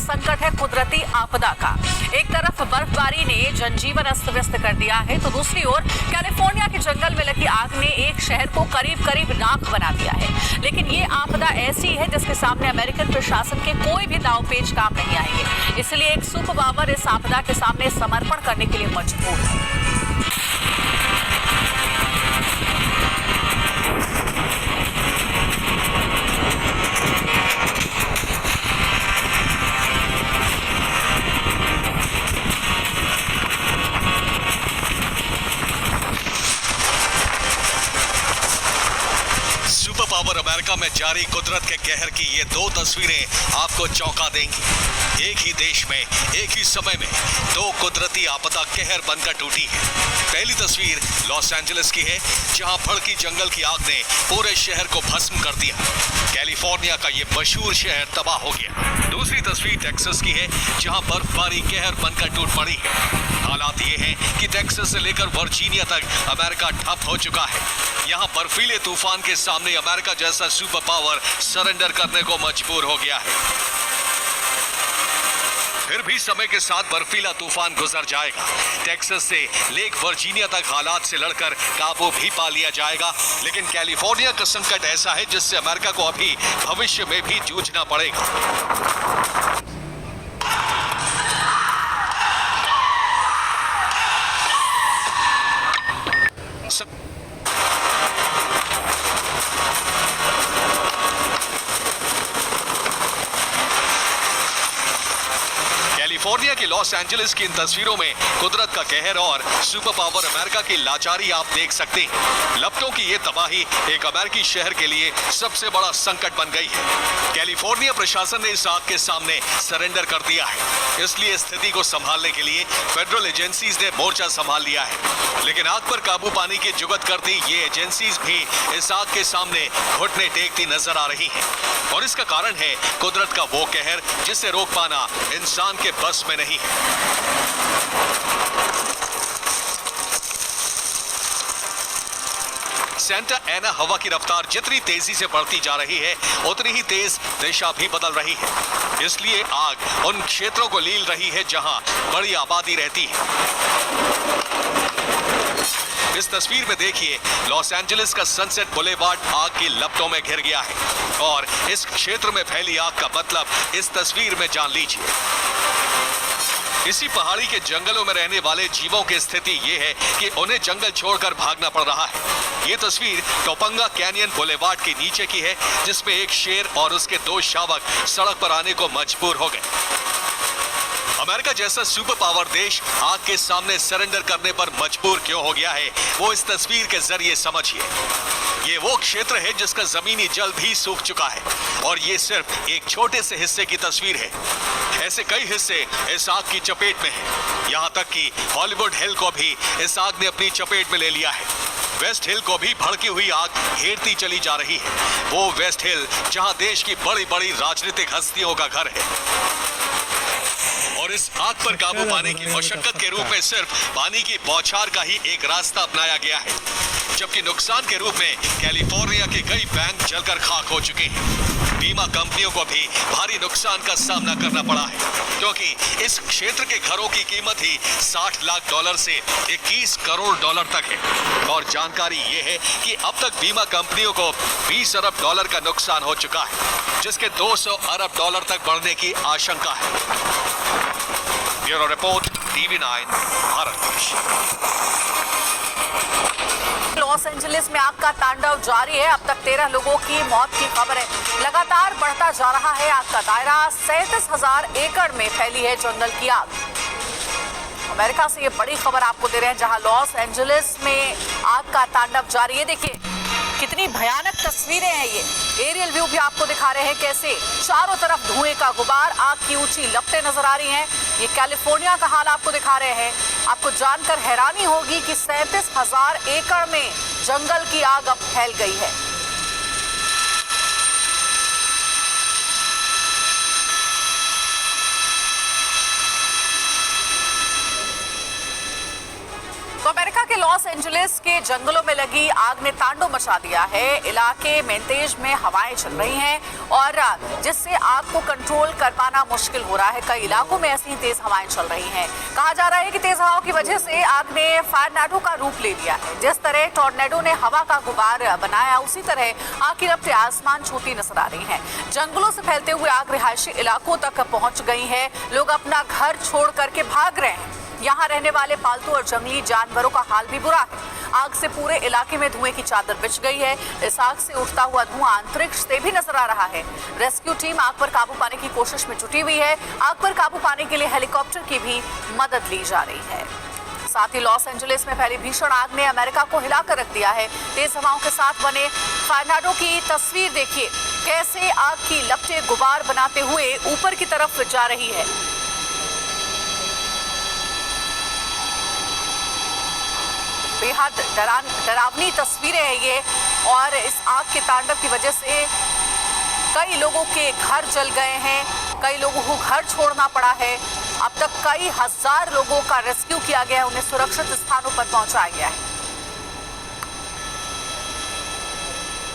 संकट है कुदरती आपदा का। एक तरफ बर्फबारी ने जनजीवन अस्त व्यस्त कर दिया है, तो दूसरी ओर कैलिफोर्निया के जंगल में लगी आग ने एक शहर को करीब करीब राख बना दिया है। लेकिन ये आपदा ऐसी है जिसके सामने अमेरिकन प्रशासन के कोई भी दांवपेच काम नहीं आएंगे। इसलिए एक सुपर पावर इस आपदा के सामने समर्पण करने के लिए मजबूर है। पावर अमेरिका में जारी कुदरत के कहर की ये दो तस्वीरें आपको चौंका देंगी। एक ही देश में एक ही समय में दो कुदरती आपदा कहर बनकर टूटी है। पहली तस्वीर लॉस एंजलिस की है, जहां भड़की जंगल की आग ने पूरे शहर को भस्म कर दिया। कैलिफोर्निया का ये मशहूर शहर तबाह हो गया। दूसरी तस्वीर टेक्सास की है, जहां बर्फबारी कहर बनकर टूट पड़ी है। हालात ये हैं कि टेक्सास से लेकर वर्जीनिया तक अमेरिका ठप हो चुका है। यहाँ बर्फीले तूफान के सामने अमेरिका जैसा सुपर पावर सरेंडर करने को मजबूर हो गया है। फिर भी समय के साथ बर्फीला तूफान गुजर जाएगा। टेक्सास से लेक वर्जीनिया तक हालात से लड़कर काबू भी पा लिया जाएगा। लेकिन कैलिफोर्निया का संकट ऐसा है जिससे अमेरिका को अभी भविष्य में भी जूझना पड़ेगा। कैलिफोर्निया के लॉस एंजलिस की इन तस्वीरों में कुदरत का कहर और सुपर पावर अमेरिका की लाचारी आप देख सकते हैं। लपटों की ये तबाही एक अमेरिकी शहर के लिए सबसे बड़ा संकट बन गई है। कैलिफोर्निया प्रशासन ने इस आग के सामने सरेंडर कर दिया है, इसलिए स्थिति को संभालने के लिए फेडरल एजेंसीज ने मोर्चा संभाल लिया है। लेकिन आग पर काबू पाने की जुगत करती ये एजेंसीज भी इस आग के सामने घुटने टेकती नजर आ रही है। और इसका कारण है कुदरत का वो कहर जिसे रोक पाना इंसान के बस में नहीं है। सेंटा एना हवा की रफ्तार जितनी तेजी से बढ़ती जा रही है, उतनी ही तेज दिशा भी बदल रही है। इसलिए आग उन क्षेत्रों को लील रही है जहां बड़ी आबादी रहती है। इस तस्वीर में देखिए, लॉस एंजलिस का सनसेट बुलेवार्ड आग की लपटों में घिर गया है और इस क्षेत्र में फैली आग का मतलब इस तस्वीर में जान लीजिए। इसी पहाड़ी के जंगलों में रहने वाले जीवों की स्थिति ये है कि उन्हें जंगल छोड़कर भागना पड़ रहा है। ये तस्वीर टोपंगा कैनियन बुलेवार्ड के नीचे की है, जिसमें एक शेर और उसके दो शावक सड़क पर आने को मजबूर हो गए। अमेरिका जैसा सुपर पावर देश आग के सामने सरेंडर करने पर मजबूर क्यों हो गया है, वो इस तस्वीर के जरिए समझिए। ये वो क्षेत्र है जिसका जमीनी जल भी सूख चुका है और ये सिर्फ एक छोटे से हिस्से की तस्वीर है। ऐसे कई हिस्से इस आग की चपेट में हैं। यहाँ तक कि हॉलीवुड हिल को भी इस आग ने अपनी चपेट में ले लिया है। वेस्ट हिल को भी भड़की हुई आग घेरती चली जा रही है। वो वेस्ट हिल जहाँ देश की बड़ी बड़ी राजनीतिक हस्तियों का घर है। और इस आग पर काबू पाने की मशक्कत के रूप में सिर्फ पानी की बौछार का ही एक रास्ता अपनाया गया है, जबकि नुकसान के रूप में कैलिफोर्निया के कई बैंक जलकर खाक हो चुके हैं। बीमा कंपनियों को भी भारी नुकसान का सामना करना पड़ा है, क्योंकि इस क्षेत्र के घरों की कीमत ही $60 लाख से $21 करोड़ तक है। और जानकारी ये है कि अब तक बीमा कंपनियों को $20 अरब का नुकसान हो चुका है, जिसके $200 अरब तक बढ़ने की आशंका है। Bureau report, TV9 Bharat. Los Angeles में आग का तांडव जारी है। अब तक 13 लोगों की मौत की खबर है। लगातार बढ़ता जा रहा है आग का दायरा। 37,000 एकड़ में फैली है जंगल की आग। अमेरिका से ये बड़ी खबर आपको दे रहे हैं, जहां लॉस एंजलिस में आग का तांडव जारी है। देखिए कितनी भयानक तस्वीरें हैं ये। एरियल व्यू भी आपको दिखा रहे हैं कैसे चारों तरफ धुएं का गुबार, आग की ऊंची लपटें नजर आ रही हैं। ये कैलिफोर्निया का हाल आपको दिखा रहे हैं। आपको जानकर हैरानी होगी कि 37,000 एकड़ में जंगल की आग अब फैल गई है। तो अमेरिका के लॉस एंजलिस के जंगलों में लगी आग ने तांडव मचा दिया है। इलाके मेंतेज में हवाएं चल रही हैं और जिससे आग को कंट्रोल कर पाना मुश्किल हो रहा है। कई इलाकों में ऐसी तेज हवाएं चल रही हैं। कहा जा रहा है कि तेज हवाओं की वजह से आग ने फायरनाडो का रूप ले लिया है। जिस तरह टॉर्नेडो ने हवा का गुबार बनाया, उसी तरह आग की लपटें आसमान छूती नजर आ रही हैं। जंगलों से फैलते हुए आग रिहायशी इलाकों तक पहुंच गई है। लोग अपना घर छोड़ करके भाग रहे हैं। यहाँ रहने वाले पालतू और जंगली जानवरों का हाल भी बुरा है। आग से पूरे इलाके में धुएं की चादर बिछ गई है। इस आग से उठता हुआ धुआं अंतरिक्ष से भी नजर आ रहा है। रेस्क्यू टीम आग पर काबू पाने की कोशिश में जुटी हुई है। आग पर काबू पाने के लिए हेलीकॉप्टर की भी मदद ली जा रही है। साथ ही लॉस एंजलिस में फैली भीषण आग ने अमेरिका को हिलाकर रख दिया है। तेज हवाओं के साथ बने फायरनाडो की तस्वीर देखिए, कैसे आग की लपटें गुबार बनाते हुए ऊपर की तरफ जा रही है। बेहद डरावनी तस्वीरें हैं ये, और इस आग के तांडव की वजह से कई लोगों के घर जल गए हैं। कई लोगों को घर छोड़ना पड़ा है। अब तक कई हजार लोगों का रेस्क्यू किया गया है, उन्हें सुरक्षित स्थानों पर पहुंचाया गया है।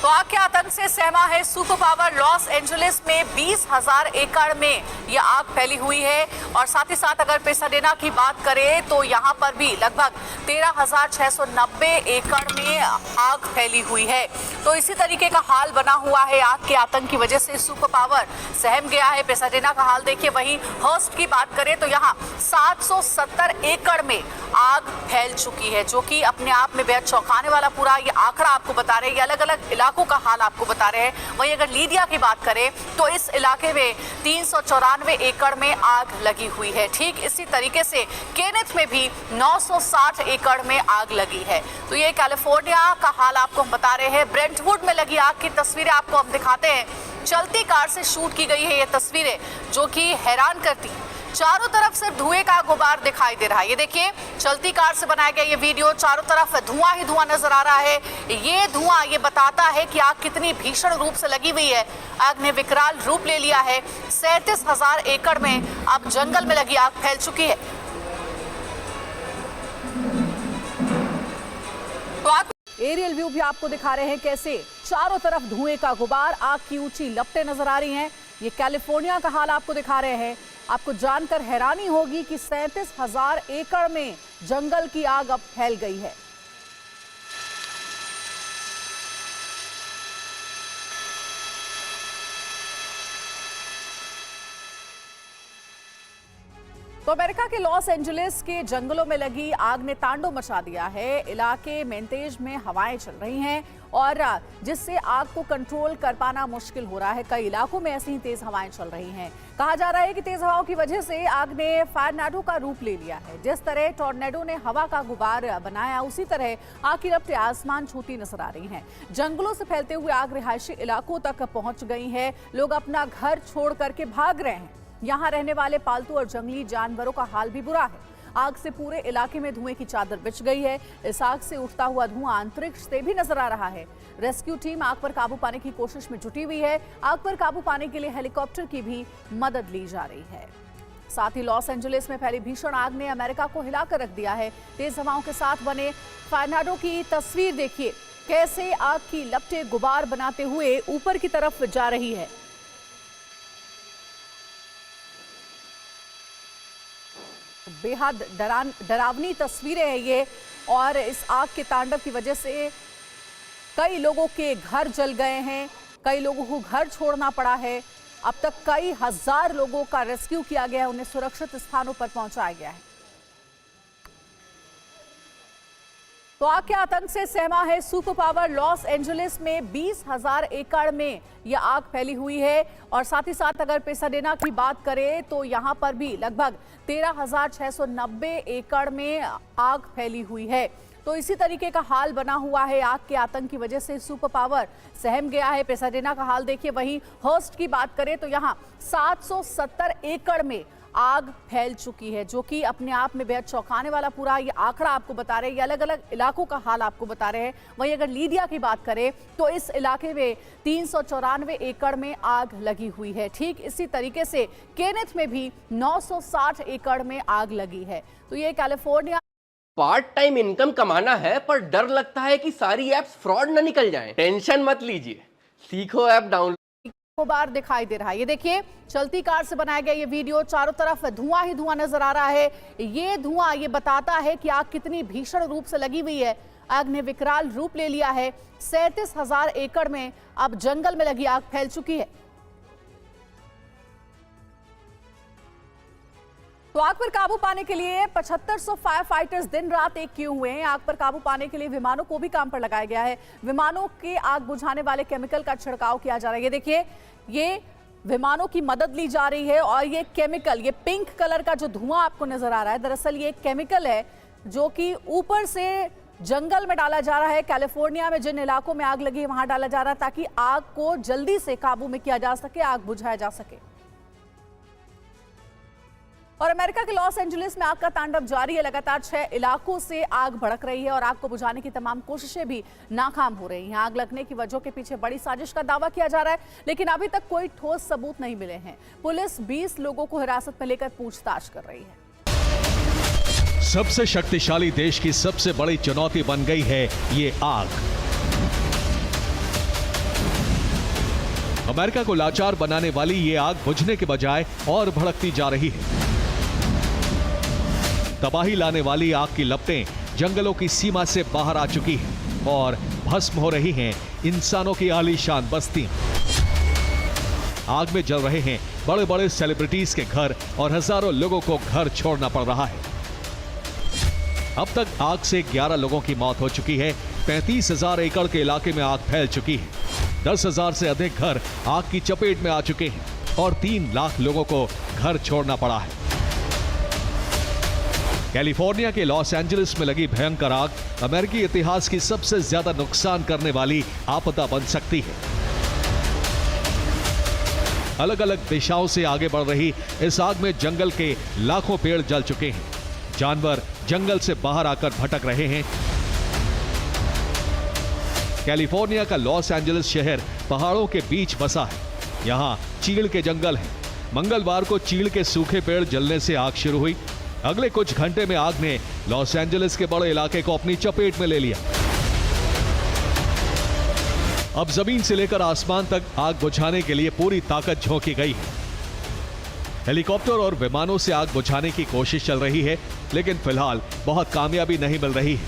तो आग के आतंक से सहमा है सुपर पावर लॉस एंजलिस में 20,000 एकड़ में यह आग फैली हुई है। और साथ ही साथ अगर पेसाडेना की बात करें तो यहाँ पर भी लगभग 13,690 एकड़ में आग फैली हुई है। तो इसी तरीके का हाल बना हुआ है। आग के आतंक की वजह से सुपर पावर सहम गया है। पेसाडेना का हाल देखिए। वहीं हर्स्ट की बात करें तो यहाँ 770 एकड़ में आग फैल चुकी है, जो कि अपने आप में बेहद चौंकाने वाला पूरा ये आंकड़ा आपको बता रहे हैं। ये अलग अलग इलाकों का हाल आपको बता रहे हैं। वहीं अगर लीडिया की बात करें तो इस इलाके में 394 एकड़ में आग लगी हुई है। ठीक इसी तरीके से केनेथ में भी 960 एकड़ में आग लगी है। तो ये कैलिफोर्निया का हाल आपको हम बता रहे हैं। ब्रेंटवुड में लगी आग की तस्वीरें आपको हम दिखाते हैं। चलती कार से शूट की गई है ये तस्वीरें, जो कि हैरान करती। चारों तरफ सिर्फ धुएं का गुबार दिखाई दे रहा है। ये देखिए, चलती कार से बनाया गया ये वीडियो, चारों तरफ धुआं ही धुआं नजर आ रहा है। ये धुआं ये बताता है कि आग कितनी भीषण रूप से लगी हुई है। आग ने विकराल रूप ले लिया है। 37,000 एकड़ में अब जंगल में लगी आग फैल चुकी है। तो एरियल व्यू भी आपको दिखा रहे हैं कैसे चारों तरफ धुएं का गुबार, आग की ऊंची लपटें नजर आ रही हैं। ये कैलिफोर्निया का हाल आपको दिखा रहे हैं। आपको जानकर हैरानी होगी कि 37,000 एकड़ में जंगल की आग अब फैल गई है। तो अमेरिका के लॉस एंजलिस के जंगलों में लगी आग ने तांडव मचा दिया है। इलाके मेंतेज में हवाएं चल रही हैं और जिससे आग को कंट्रोल कर पाना मुश्किल हो रहा है। कई इलाकों में ऐसी ही तेज हवाएं चल रही हैं। कहा जा रहा है कि तेज हवाओं की वजह से आग ने फायरनाडो का रूप ले लिया है। जिस तरह टॉर्नेडो ने हवा का गुबार बनाया, उसी तरह आग की लपटें आसमान छूती नजर आ रही हैं। जंगलों से फैलते हुए आग रिहायशी इलाकों तक पहुंच गई है। लोग अपना घर छोड़ करके भाग रहे हैं। यहाँ रहने वाले पालतू और जंगली जानवरों का हाल भी बुरा है। आग से पूरे इलाके में धुएं की चादर बिछ गई है। इस आग से उठता हुआ धुआं अंतरिक्ष से भी नजर आ रहा है। रेस्क्यू टीम आग पर काबू पाने की कोशिश में जुटी हुई है। आग पर काबू पाने के लिए हेलीकॉप्टर की भी मदद ली जा रही है। साथ ही लॉस एंजलिस में फैली भीषण आग ने अमेरिका को हिलाकर रख दिया है। तेज हवाओं के साथ बने फायरनाडो की तस्वीर देखिए, कैसे आग की लपटें गुबार बनाते हुए ऊपर की तरफ जा रही है। बेहद डरावनी तस्वीरें हैं ये, और इस आग के तांडव की वजह से कई लोगों के घर जल गए हैं। कई लोगों को घर छोड़ना पड़ा है। अब तक कई हजार लोगों का रेस्क्यू किया गया है, उन्हें सुरक्षित स्थानों पर पहुंचाया गया है। तो आग के आतंक से सहमा है सुपर पावर लॉस एंजलिस में 20,000 एकड़ में यह आग फैली हुई है। और साथ ही साथ अगर पेसाडेना की बात करें तो यहाँ पर भी लगभग 13,690 एकड़ में आग फैली हुई है। तो इसी तरीके का हाल बना हुआ है। आग के आतंक की वजह से सुपर पावर सहम गया है। पेसाडेना का हाल देखिए। वहीं हर्स्ट की बात करें तो यहाँ 770 एकड़ में आग फैल चुकी है, जो कि अपने आप में बेहद चौंकाने वाला पूरा ये आंकड़ा आपको बता रहे हैं। ये अलग अलग इलाकों का हाल आपको बता रहे हैं। वहीं अगर लीडिया की बात करें तो इस इलाके में 394 एकड़ में आग लगी हुई है। ठीक इसी तरीके से केनेथ में भी 960 एकड़ में आग लगी है। तो ये कैलिफोर्निया पार्ट टाइम इनकम कमाना है, पर डर लगता है कि सारी एप्स फ्रॉड न निकल जाएं। टेंशन मत लीजिए, सीखो ऐप डाउनलोड। बार दिखाई दे रहा है। ये देखिए, चलती कार से बनाया गया ये वीडियो, चारों तरफ धुआं ही धुआं नजर आ रहा है। ये धुआं ये बताता है कि आग कितनी भीषण रूप से लगी हुई है। आग ने विकराल रूप ले लिया है। 37,000 एकड़ में अब जंगल में लगी आग फैल चुकी है। तो आग पर काबू पाने के लिए 7500 फायर फाइटर्स दिन रात एक किए हुए हैं। आग पर काबू पाने के लिए विमानों को भी काम पर लगाया गया है। विमानों के आग बुझाने वाले केमिकल का छिड़काव किया जा रहा है। ये देखिए, ये विमानों की मदद ली जा रही है और ये केमिकल, ये पिंक कलर का जो धुआं आपको नजर आ रहा है, दरअसल ये केमिकल है जो कि ऊपर से जंगल में डाला जा रहा है। कैलिफोर्निया में जिन इलाकों में आग लगी है वहां डाला जा रहा है ताकि आग को जल्दी से काबू में किया जा सके, आग बुझाया जा सके। और अमेरिका के लॉस एंजलिस में आग का तांडव जारी है। लगातार 6 इलाकों से आग भड़क रही है और आग को बुझाने की तमाम कोशिशें भी नाकाम हो रही हैं। आग लगने की वजहों के पीछे बड़ी साजिश का दावा किया जा रहा है, लेकिन अभी तक कोई ठोस सबूत नहीं मिले हैं। पुलिस 20 लोगों को हिरासत में लेकर पूछताछ कर रही है। सबसे शक्तिशाली देश की सबसे बड़ी चुनौती बन गई है ये आग। अमेरिका को लाचार बनाने वाली ये आग बुझने के बजाय और भड़कती जा रही है। तबाही लाने वाली आग की लपटें जंगलों की सीमा से बाहर आ चुकी हैं और भस्म हो रही हैं इंसानों की आलीशान बस्तियां। आग में जल रहे हैं बड़े बड़े सेलिब्रिटीज के घर और हजारों लोगों को घर छोड़ना पड़ रहा है। अब तक आग से 11 लोगों की मौत हो चुकी है। 35,000 एकड़ के इलाके में आग फैल चुकी है। 10,000 से अधिक घर आग की चपेट में आ चुके हैं और 3 लाख लोगों को घर छोड़ना पड़ा है। कैलिफोर्निया के लॉस एंजलिस में लगी भयंकर आग अमेरिकी इतिहास की सबसे ज्यादा नुकसान करने वाली आपदा बन सकती है। अलग अलग दिशाओं से आगे बढ़ रही इस आग में जंगल के लाखों पेड़ जल चुके हैं। जानवर जंगल से बाहर आकर भटक रहे हैं। कैलिफोर्निया का लॉस एंजलिस शहर पहाड़ों के बीच बसा है। यहां चीड़ के जंगल हैं। मंगलवार को चीड़ के सूखे पेड़ जलने से आग शुरू हुई। अगले कुछ घंटे में आग ने लॉस एंजलिस के बड़े इलाके को अपनी चपेट में ले लिया। अब जमीन से लेकर आसमान तक आग बुझाने के लिए पूरी ताकत झोंकी गई है। हेलीकॉप्टर और विमानों से आग बुझाने की कोशिश चल रही है, लेकिन फिलहाल बहुत कामयाबी नहीं मिल रही है।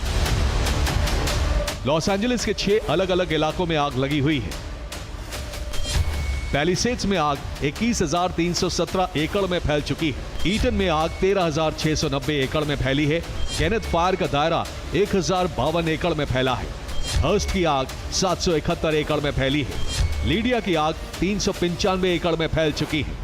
लॉस एंजलिस के 6 अलग अलग इलाकों में आग लगी हुई है। पैलिसेड्स में आग 21,317 एकड़ में फैल चुकी है। ईटन में आग 13,690 एकड़ में फैली है। केनेथ फायर का दायरा 1,052 एकड़ में फैला है। हर्स्ट की आग 771 एकड़ में फैली है। लीडिया की आग 395 एकड़ में फैल चुकी है।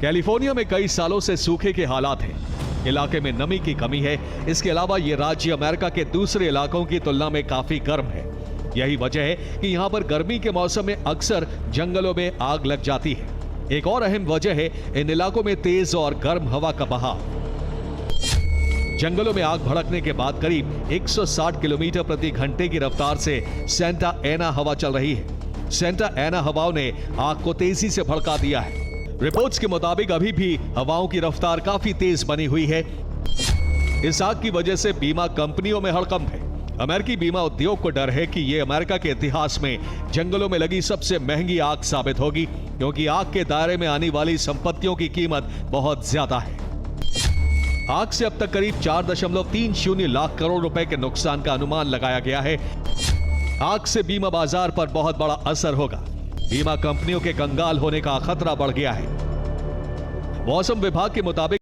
कैलिफोर्निया में कई सालों से सूखे के हालात हैं। इलाके में नमी की कमी है। इसके अलावा यह राज्य अमेरिका के दूसरे इलाकों की तुलना में काफी गर्म है। यही वजह है कि यहां पर गर्मी के मौसम में अक्सर जंगलों में आग लग जाती है। एक और अहम वजह है इन इलाकों में तेज और गर्म हवा का बहाव। जंगलों में आग भड़कने के बाद करीब 160 किलोमीटर प्रति घंटे की रफ्तार से सेंटा एना हवा चल रही है। सेंटा एना हवाओं ने आग को तेजी से भड़का दिया है। रिपोर्ट्स के मुताबिक अभी भी हवाओं की रफ्तार काफी तेज बनी हुई है। इस आग की वजह से बीमा कंपनियों में हड़कंप है। अमेरिकी बीमा उद्योग को डर है कि यह अमेरिका के इतिहास में जंगलों में लगी सबसे महंगी आग साबित होगी, क्योंकि आग के दायरे में आने वाली संपत्तियों की कीमत बहुत ज्यादा है। आग से अब तक करीब 4.30 लाख करोड़ रुपए के नुकसान का अनुमान लगाया गया है। आग से बीमा बाजार पर बहुत बड़ा असर होगा। बीमा कंपनियों के कंगाल होने का खतरा बढ़ गया है। मौसम विभाग के मुताबिक